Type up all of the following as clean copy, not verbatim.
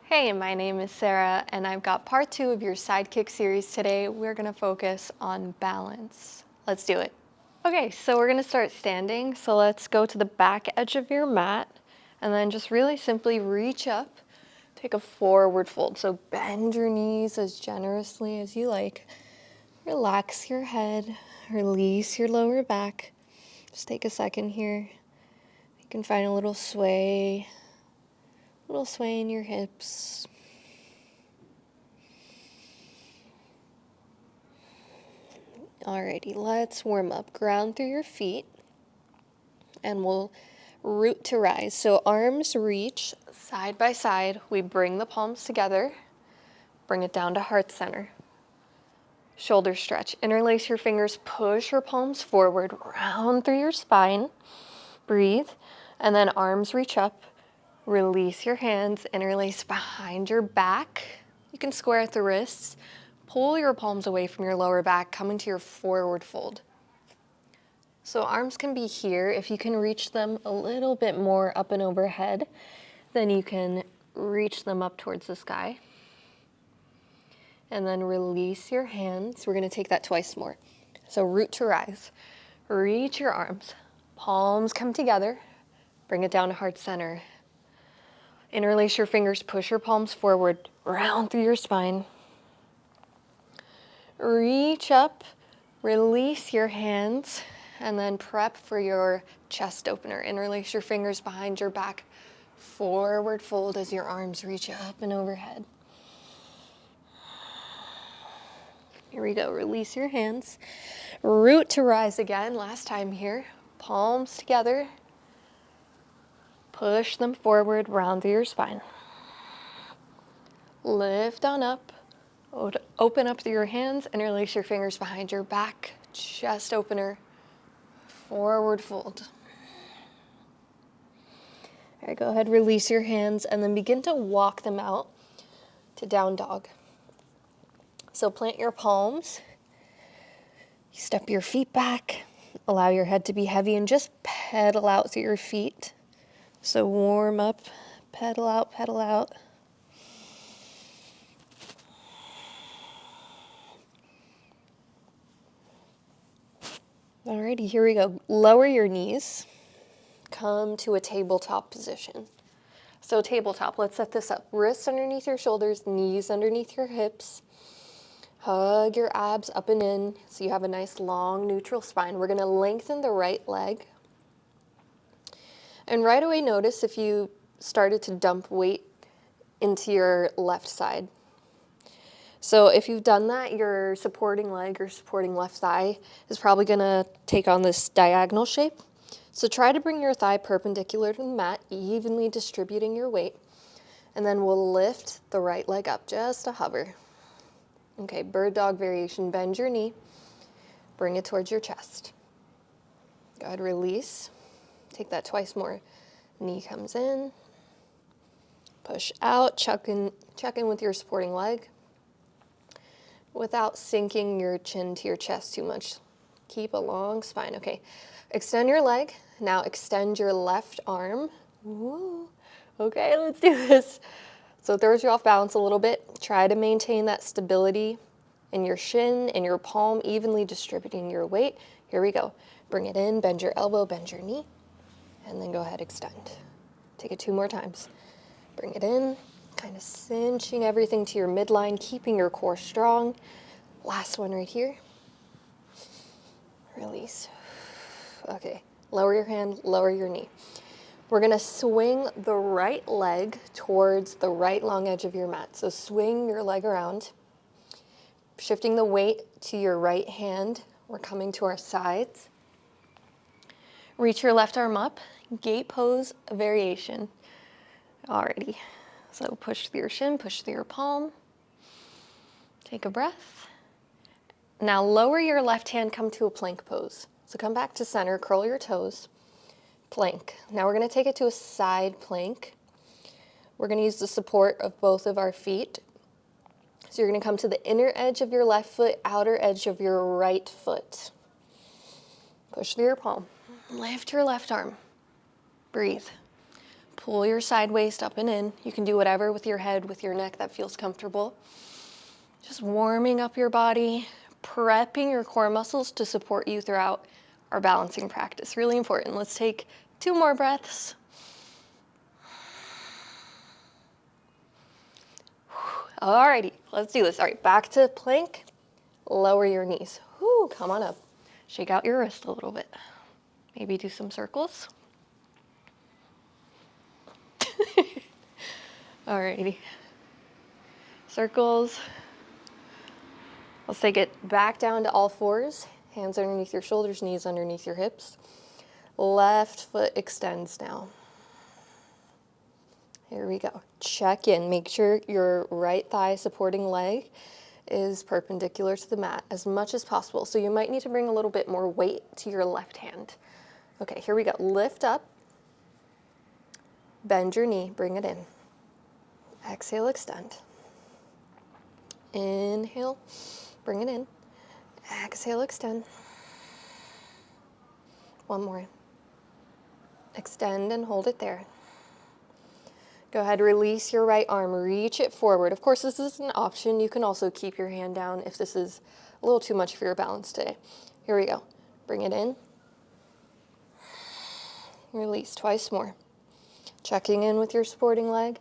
Hey, my name is Sarah, and I've got part 2 of your sidekick series today. We're gonna focus on balance. Let's do it. Okay, so we're gonna start standing. So let's go to the back edge of your mat, and then just really simply reach up, take a forward fold. So bend your knees as generously as you like. Relax your head, release your lower back. Just take a second here. You can find a little sway in your hips. Alrighty, let's warm up. Ground through your feet, and we'll root to rise. So arms reach side by side. We bring the palms together, bring it down to heart center. Shoulder stretch. Interlace your fingers, push your palms forward, round through your spine. Breathe, and then arms reach up. Release your hands, interlace behind your back. You can square at the wrists. Pull your palms away from your lower back, come into your forward fold. So arms can be here. If you can reach them a little bit more up and overhead, then you can reach them up towards the sky. And then release your hands. We're gonna take that twice more. So root to rise. Reach your arms. Palms come together. Bring it down to heart center. Interlace your fingers, push your palms forward, round through your spine. Reach up, release your hands, and then prep for your chest opener. Interlace your fingers behind your back, forward fold as your arms reach up and overhead. Here we go, release your hands. Root to rise again, last time here. Palms together. Push them forward, round through your spine. Lift on up. Open up through your hands, interlace your fingers behind your back, chest opener, forward fold. All right, go ahead, release your hands, and then begin to walk them out to down dog. So plant your palms, you step your feet back, allow your head to be heavy, and just pedal out through your feet. So warm up, pedal out, pedal out. Alrighty, here we go. Lower your knees, come to a tabletop position. So tabletop, let's set this up. Wrists underneath your shoulders, knees underneath your hips. Hug your abs up and in so you have a nice long neutral spine. We're gonna lengthen the right leg. And right away notice if you started to dump weight into your left side. So if you've done that, your supporting leg or supporting left thigh is probably gonna take on this diagonal shape. So try to bring your thigh perpendicular to the mat, evenly distributing your weight. And then we'll lift the right leg up, just a hover. Okay, bird dog variation, bend your knee, bring it towards your chest. Go ahead, release. Take that twice more. Knee comes in, push out, check in with your supporting leg without sinking your chin to your chest too much. Keep a long spine. Okay, extend your leg. Now extend your left arm. Woo. Okay, let's do this. So it throws you off balance a little bit. Try to maintain that stability in your shin and your palm, evenly distributing your weight. Here we go. Bring it in, bend your elbow, bend your knee, and then go ahead, extend. Take it 2 more times. Bring it in, kind of cinching everything to your midline, keeping your core strong. Last one right here. Release. Okay, lower your hand, lower your knee. We're gonna swing the right leg towards the right long edge of your mat. So swing your leg around, shifting the weight to your right hand. We're coming to our sides. Reach your left arm up, gate pose variation. Alrighty, so push through your shin, push through your palm. Take a breath. Now lower your left hand, come to a plank pose. So come back to center, curl your toes, plank. Now we're gonna take it to a side plank. We're gonna use the support of both of our feet. So you're gonna come to the inner edge of your left foot, outer edge of your right foot. Push through your palm. Lift your left arm. Breathe. Pull your side waist up and in. You can do whatever with your head, with your neck that feels comfortable. Just warming up your body, prepping your core muscles to support you throughout our balancing practice. Really important. Let's take 2 more breaths. Alrighty, let's do this. All right, back to plank. Lower your knees. Whew, come on up. Shake out your wrist a little bit. Maybe do some circles. Alrighty. Circles. Let's take it back down to all fours. Hands underneath your shoulders, knees underneath your hips. Left foot extends now. Here we go. Check in. Make sure your right thigh supporting leg is perpendicular to the mat as much as possible. So you might need to bring a little bit more weight to your left hand. Okay, here we go. Lift up. Bend your knee. Bring it in. Exhale, extend. Inhale. Bring it in. Exhale, extend. One more. Extend and hold it there. Go ahead, release your right arm, reach it forward. Of course, this is an option. You can also keep your hand down if this is a little too much for your balance today. Here we go. Bring it in. Release twice more. Checking in with your supporting leg.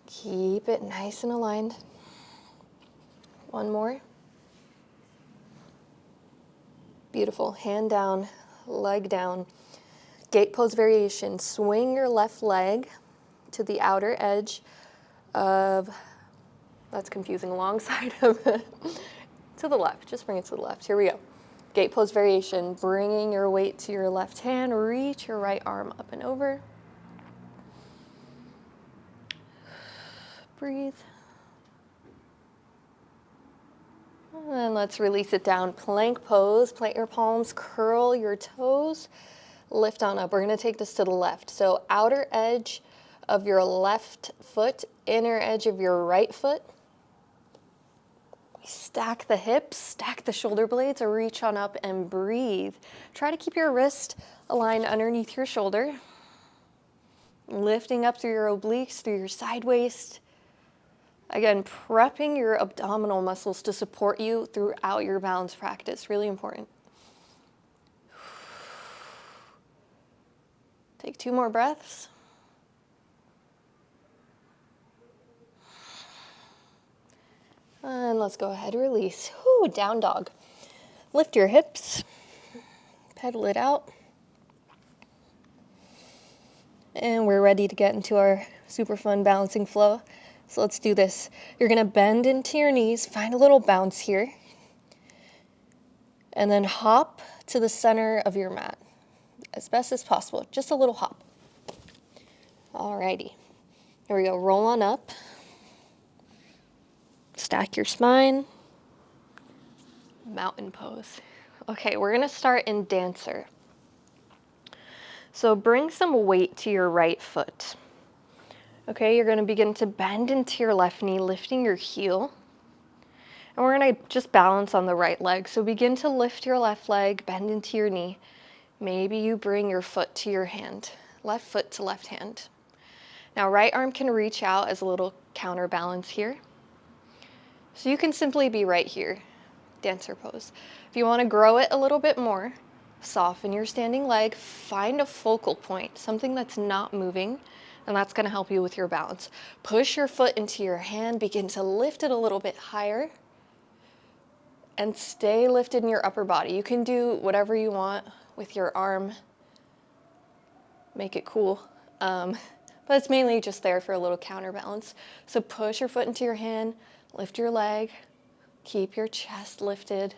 Keep it nice and aligned. One more. Beautiful. Hand down, leg down. Gate pose variation. Swing your left leg to the outer edge of, that's confusing, alongside of it, to the left. Just bring it to the left. Here we go. Gate pose variation. Bringing your weight to your left hand. Reach your right arm up and over. Breathe. And then let's release it down. Plank pose. Plant your palms, curl your toes, lift on up. We're going to take this to the left. So outer edge of your left foot, inner edge of your right foot. Stack the hips, stack the shoulder blades, or reach on up and breathe. Try to keep your wrist aligned underneath your shoulder. Lifting up through your obliques, through your side waist. Again, prepping your abdominal muscles to support you throughout your balance practice. Really important. Take 2 more breaths. And let's go ahead, release. Whew, down dog. Lift your hips, pedal it out. And we're ready to get into our super fun balancing flow. So let's do this. You're gonna bend into your knees, find a little bounce here, and then hop to the center of your mat as best as possible. Just a little hop. Alrighty, here we go, roll on up. Stack your spine. Mountain pose. Okay, we're gonna start in dancer. So bring some weight to your right foot. Okay, you're gonna begin to bend into your left knee, lifting your heel. And we're gonna just balance on the right leg. So begin to lift your left leg, bend into your knee. Maybe you bring your foot to your hand, left foot to left hand. Now right arm can reach out as a little counterbalance here. So you can simply be right here, dancer pose. If you want to grow it a little bit more, soften your standing leg, find a focal point, something that's not moving, and that's going to help you with your balance. Push your foot into your hand, begin to lift it a little bit higher, and stay lifted in your upper body. You can do whatever you want with your arm, make it cool, but it's mainly just there for a little counterbalance. So push your foot into your hand, lift your leg, keep your chest lifted.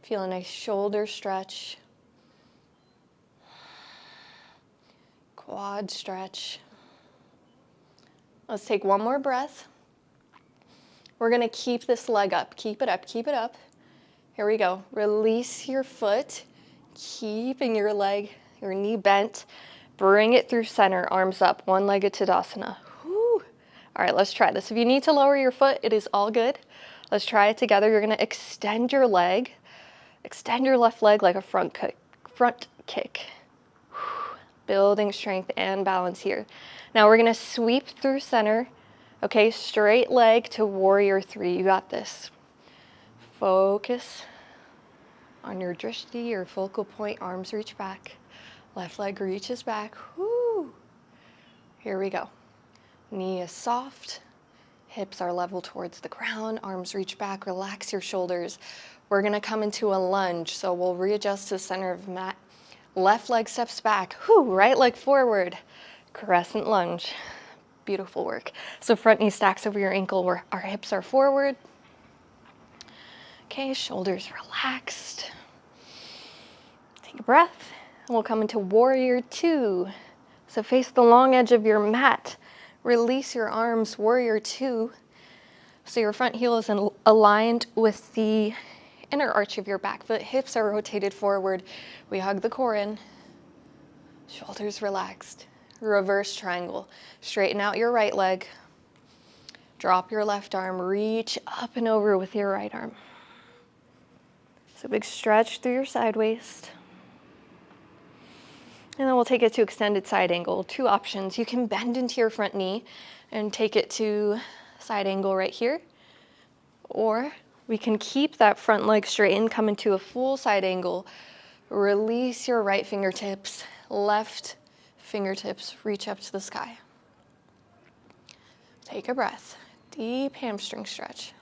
Feel a nice shoulder stretch, quad stretch. Let's take 1 more breath. We're gonna keep this leg up. Keep it up, keep it up. Here we go. Release your foot, keeping your leg, your knee bent. Bring it through center, arms up, one-legged Tadasana. Whew. All right, let's try this. If you need to lower your foot, it is all good. Let's try it together. You're gonna extend your leg. Extend your left leg like a front kick. Building strength and balance here. Now we're gonna sweep through center. Okay, straight leg to warrior three. You got this. Focus on your drishti, your focal point. Arms reach back. Left leg reaches back. Woo. Here we go. Knee is soft. Hips are level towards the ground. Arms reach back. Relax your shoulders. We're gonna come into a lunge. So we'll readjust to the center of the mat. Left leg steps back. Whoo. Right leg forward. Crescent lunge. Beautiful work. So front knee stacks over your ankle where our hips are forward. Okay, shoulders relaxed. Take a breath, and we'll come into warrior two. So face the long edge of your mat. Release your arms, warrior two. So your front heel is aligned with the inner arch of your back foot. Hips are rotated forward. We hug the core in. Shoulders relaxed. Reverse triangle. Straighten out your right leg. Drop your left arm. Reach up and over with your right arm. So big stretch through your side waist. And then we'll take it to extended side angle. Two options. You can bend into your front knee and take it to side angle right here. Or we can keep that front leg straightened, come into a full side angle. Release your right fingertips. Left fingertips reach up to the sky. Take a breath. Deep hamstring stretch.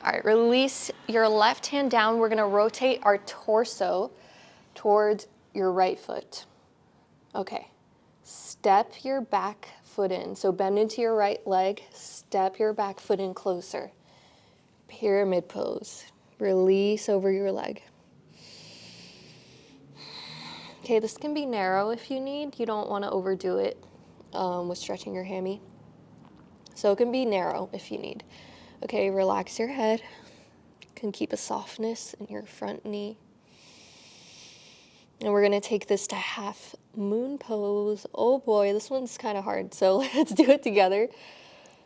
All right, release your left hand down. We're gonna rotate our torso towards your right foot. Okay, step your back foot in. So bend into your right leg, step your back foot in closer. Pyramid pose. Release over your leg. Okay, this can be narrow if you need. You don't want to overdo it with stretching your hammy. So it can be narrow if you need. Okay, relax your head. You can keep a softness in your front knee. And we're going to take this to half moon pose. Oh boy, this one's kind of hard. So let's do it together.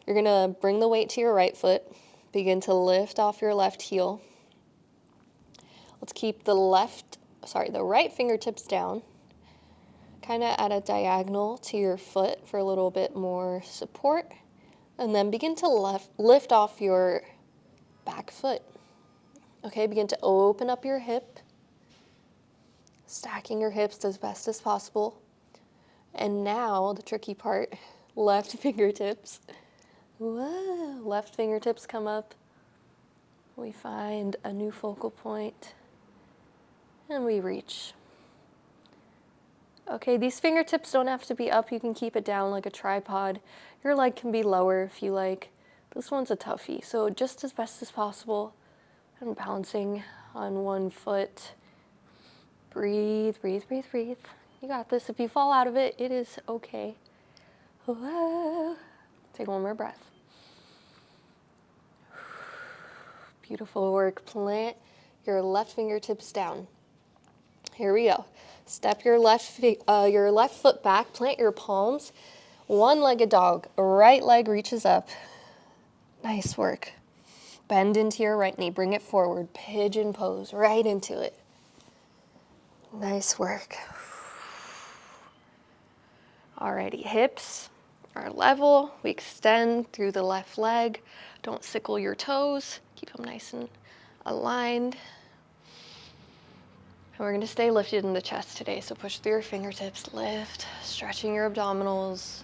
You're going to bring the weight to your right foot. Begin to lift off your left heel. Let's keep the right fingertips down, kind of at a diagonal to your foot for a little bit more support, and then begin to lift off your back foot. Okay, begin to open up your hip, stacking your hips as best as possible. And now the tricky part, left fingertips. Whoa, left fingertips come up. We find a new focal point. And we reach. Okay, these fingertips don't have to be up. You can keep it down like a tripod. Your leg can be lower if you like. This one's a toughie. So just as best as possible. I'm balancing on one foot. Breathe, breathe, breathe, breathe. You got this. If you fall out of it, it is okay. Take one more breath. Beautiful work. Plant your left fingertips down. Here we go. Step your left foot back, plant your palms, one-legged dog, right leg reaches up. Nice work. Bend into your right knee, bring it forward, pigeon pose, right into it. Nice work. Alrighty, hips are level. We extend through the left leg. Don't sickle your toes. Keep them nice and aligned. And we're going to stay lifted in the chest today. So push through your fingertips, lift, stretching your abdominals.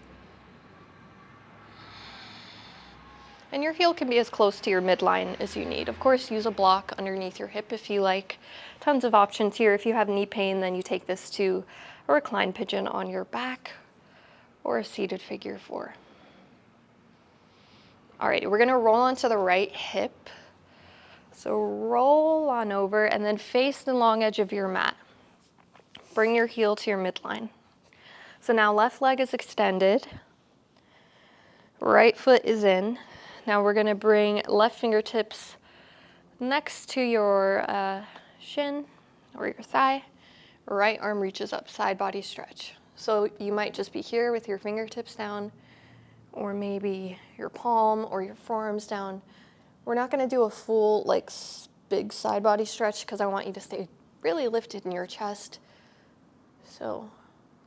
And your heel can be as close to your midline as you need. Of course, use a block underneath your hip if you like. Tons of options here. If you have knee pain, then you take this to a reclined pigeon on your back or a seated figure four. All right, we're going to roll onto the right hip. So roll on over and then face the long edge of your mat. Bring your heel to your midline. So now left leg is extended. Right foot is in. Now we're going to bring left fingertips next to your shin or your thigh. Right arm reaches up, side body stretch. So you might just be here with your fingertips down, or maybe your palm or your forearms down. We're not going to do a full big side body stretch because I want you to stay really lifted in your chest. So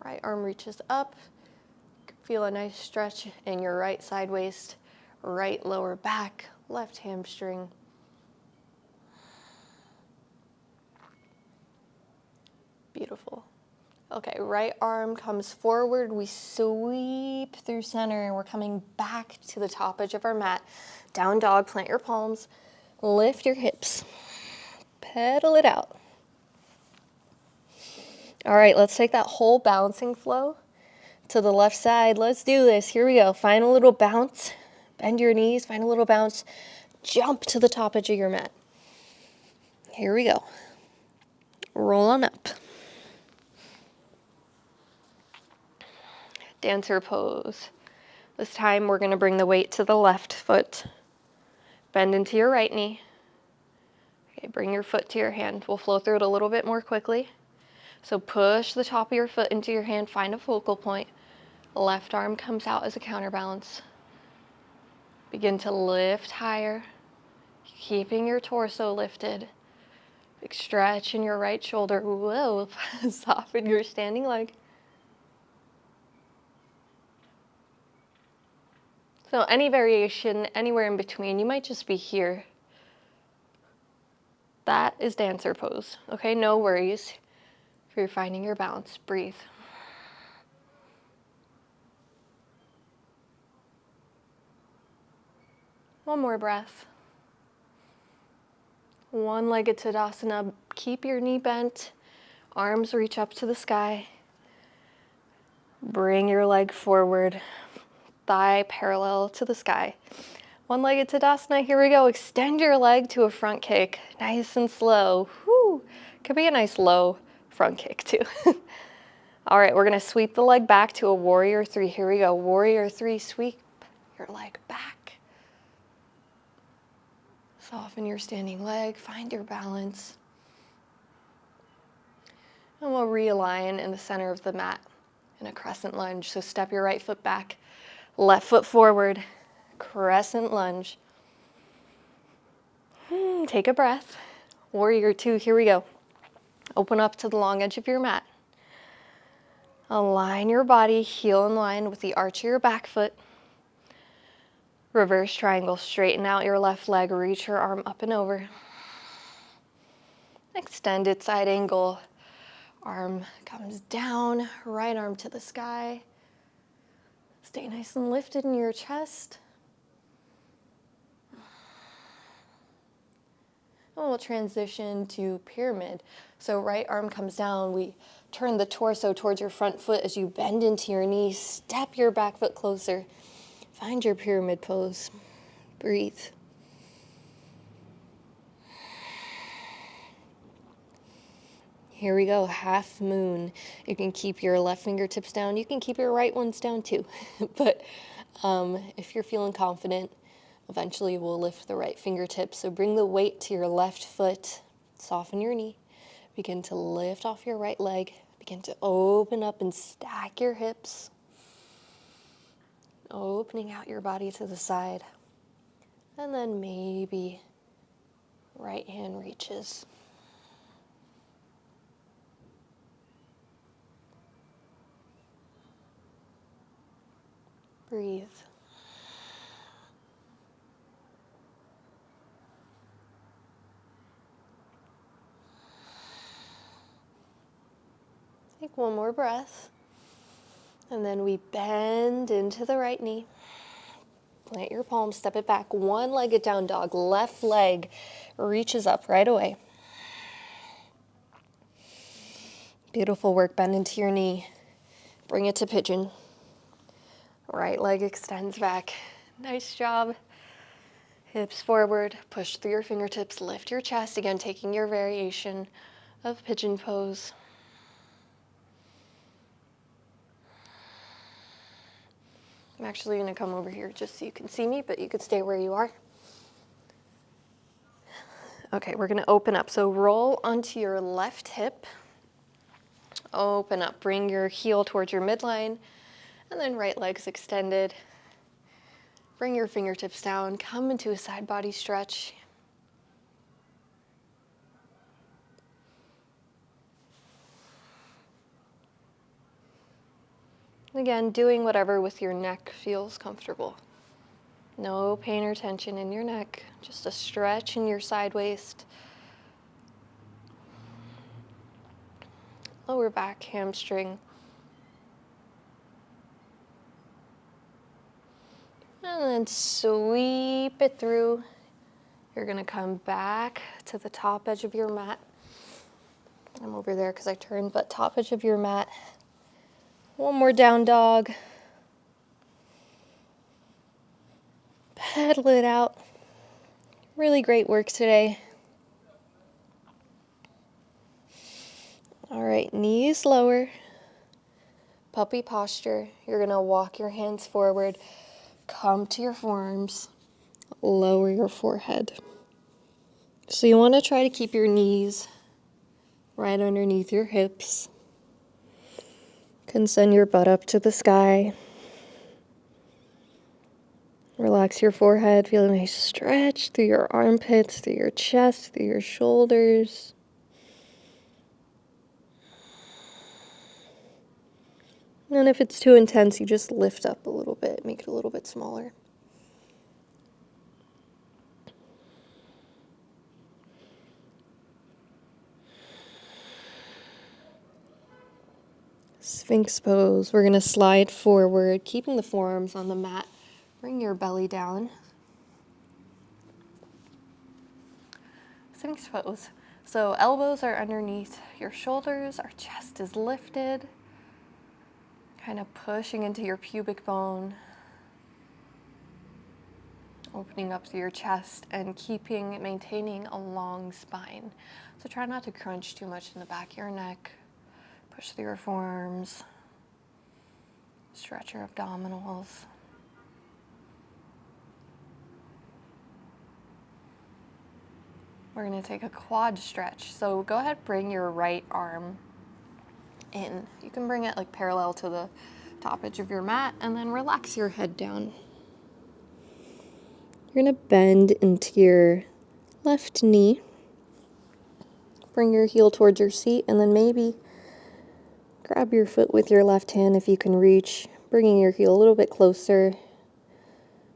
right arm reaches up. Feel a nice stretch in your right side waist, right lower back, left hamstring. Beautiful. Okay, right arm comes forward. We sweep through center and we're coming back to the top edge of our mat. Down dog, plant your palms, lift your hips, pedal it out. All right, let's take that whole bouncing flow to the left side. Let's do this. Here we go. Find a little bounce. Bend your knees, find a little bounce. Jump to the top edge of your mat. Here we go. Roll on up. Dancer pose. This time we're going to bring the weight to the left foot. Bend into your right knee. Okay, bring your foot to your hand. We'll flow through it a little bit more quickly. So push the top of your foot into your hand, find a focal point. Left arm comes out as a counterbalance. Begin to lift higher, keeping your torso lifted. Big stretch in your right shoulder. Whoa, soften your standing leg. So any variation, anywhere in between, you might just be here. That is dancer pose, okay? No worries. If you're finding your balance, breathe. One more breath. One-legged Tadasana. Keep your knee bent. Arms reach up to the sky. Bring your leg forward. Thigh parallel to the sky. One-legged Tadasana. Here we go. Extend your leg to a front kick. Nice and slow. Whew. Could be a nice low front kick too. All right, we're going to sweep the leg back to a warrior three. Here we go. Warrior three. Sweep your leg back. Soften your standing leg. Find your balance. And we'll realign in the center of the mat in a crescent lunge. So step your right foot back, left foot forward, crescent lunge. Take a breath. Warrior two, here we go. Open up to the long edge of your mat. Align your body, heel in line with the arch of your back foot. Reverse triangle, straighten out your left leg, reach your arm up and over. Extended side angle. Arm comes down, right arm to the sky. Stay nice and lifted in your chest. And we'll transition to pyramid. So right arm comes down, we turn the torso towards your front foot as you bend into your knees, step your back foot closer. Find your pyramid pose. Breathe. Here we go, half moon. You can keep your left fingertips down. You can keep your right ones down too. But if you're feeling confident, eventually we'll lift the right fingertips. So bring the weight to your left foot. Soften your knee. Begin to lift off your right leg. Begin to open up and stack your hips. Opening out your body to the side. And then maybe right hand reaches. Breathe. Take one more breath. And then we bend into the right knee. Plant your palms, step it back. One-legged down dog. Left leg reaches up right away. Beautiful work. Bend into your knee. Bring it to pigeon. Right leg extends back. Nice job. Hips forward. Push through your fingertips. Lift your chest. Again, taking your variation of pigeon pose. I'm actually going to come over here just so you can see me, but you could stay where you are. Okay, we're going to open up. So roll onto your left hip. Open up. Bring your heel towards your midline. And then right leg's extended. Bring your fingertips down. Come into a side body stretch. Again, doing whatever with your neck feels comfortable. No pain or tension in your neck, just a stretch in your side waist. Lower back, hamstring. And then sweep it through. You're gonna come back to the top edge of your mat. I'm over there because I turned, but top edge of your mat. One more down dog. Pedal it out. Really great work today. All right, knees lower. Puppy posture. You're gonna walk your hands forward, come to your forearms, lower your forehead. So you wanna try to keep your knees right underneath your hips. You can send your butt up to the sky. Relax your forehead, feel a nice stretch through your armpits, through your chest, through your shoulders. And if it's too intense, you just lift up a little bit, make it a little bit smaller. Sphinx pose. We're going to slide forward, keeping the forearms on the mat. Bring your belly down. Sphinx pose. So elbows are underneath your shoulders, our chest is lifted. Kind of pushing into your pubic bone. Opening up through your chest and maintaining a long spine. So try not to crunch too much in the back of your neck. Push through your forearms. Stretch your abdominals. We're going to take a quad stretch. So go ahead, bring your right arm in. You can bring it like parallel to the top edge of your mat and then relax your head down. You're going to bend into your left knee. Bring your heel towards your seat and then maybe grab your foot with your left hand if you can reach, bringing your heel a little bit closer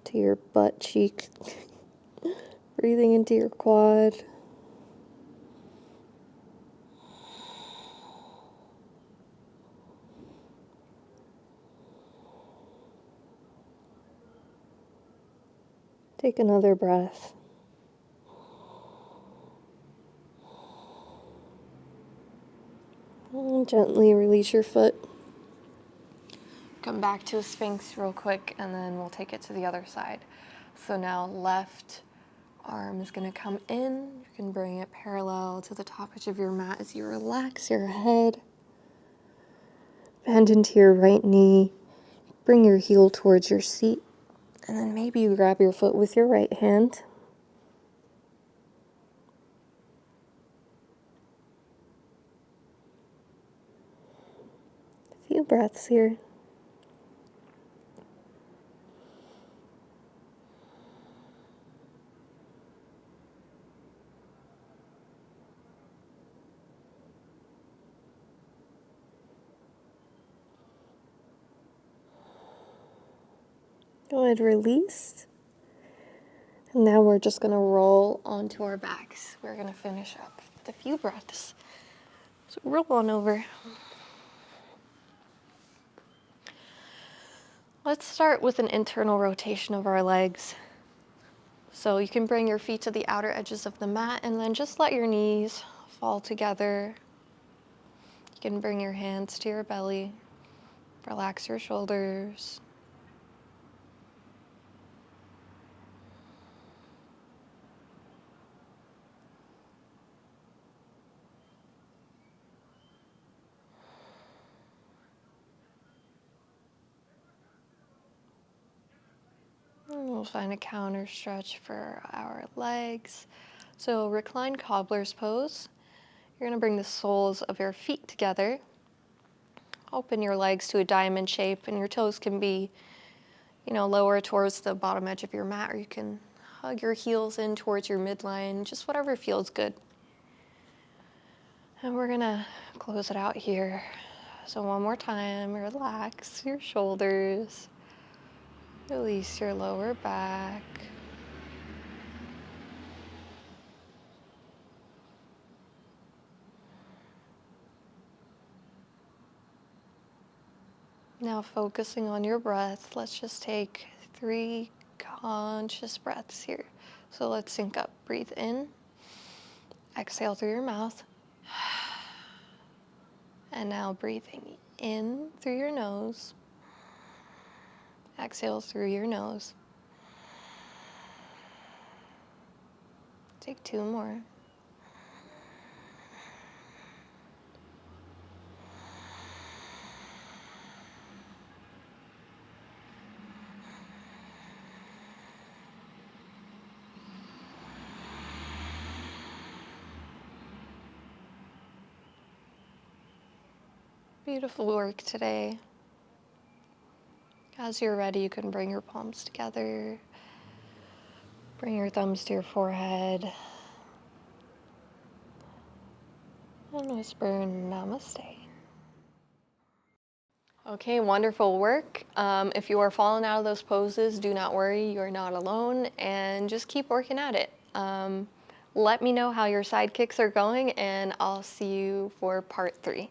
to your butt cheek. Breathing into your quad. Take another breath. And gently release your foot. Come back to a Sphinx real quick and then we'll take it to the other side. So now left arm is going to come in. You can bring it parallel to the top edge of your mat as you relax your head. Bend into your right knee. Bring your heel towards your seat. And then maybe you grab your foot with your right hand. A few breaths here. Go ahead, release. And now we're just going to roll onto our backs. We're going to finish up with a few breaths. So roll on over. Let's start with an internal rotation of our legs. So you can bring your feet to the outer edges of the mat and then just let your knees fall together. You can bring your hands to your belly. Relax your shoulders. And we'll find a counter stretch for our legs. So reclined cobbler's pose. You're going to bring the soles of your feet together. Open your legs to a diamond shape and your toes can be, lower towards the bottom edge of your mat, or you can hug your heels in towards your midline, just whatever feels good. And we're going to close it out here. So one more time, relax your shoulders, release your lower back. Now focusing on your breath, let's just take 3 conscious breaths here. So let's sync up. Breathe in, exhale through your mouth. And now breathing in through your nose, exhale through your nose. Take 2 more. Beautiful work today. As you're ready, you can bring your palms together. Bring your thumbs to your forehead. And whisper namaste. Okay, wonderful work. If you are falling out of those poses, do not worry, you're not alone, and just keep working at it. Let me know how your side kicks are going, and I'll see you for part 3.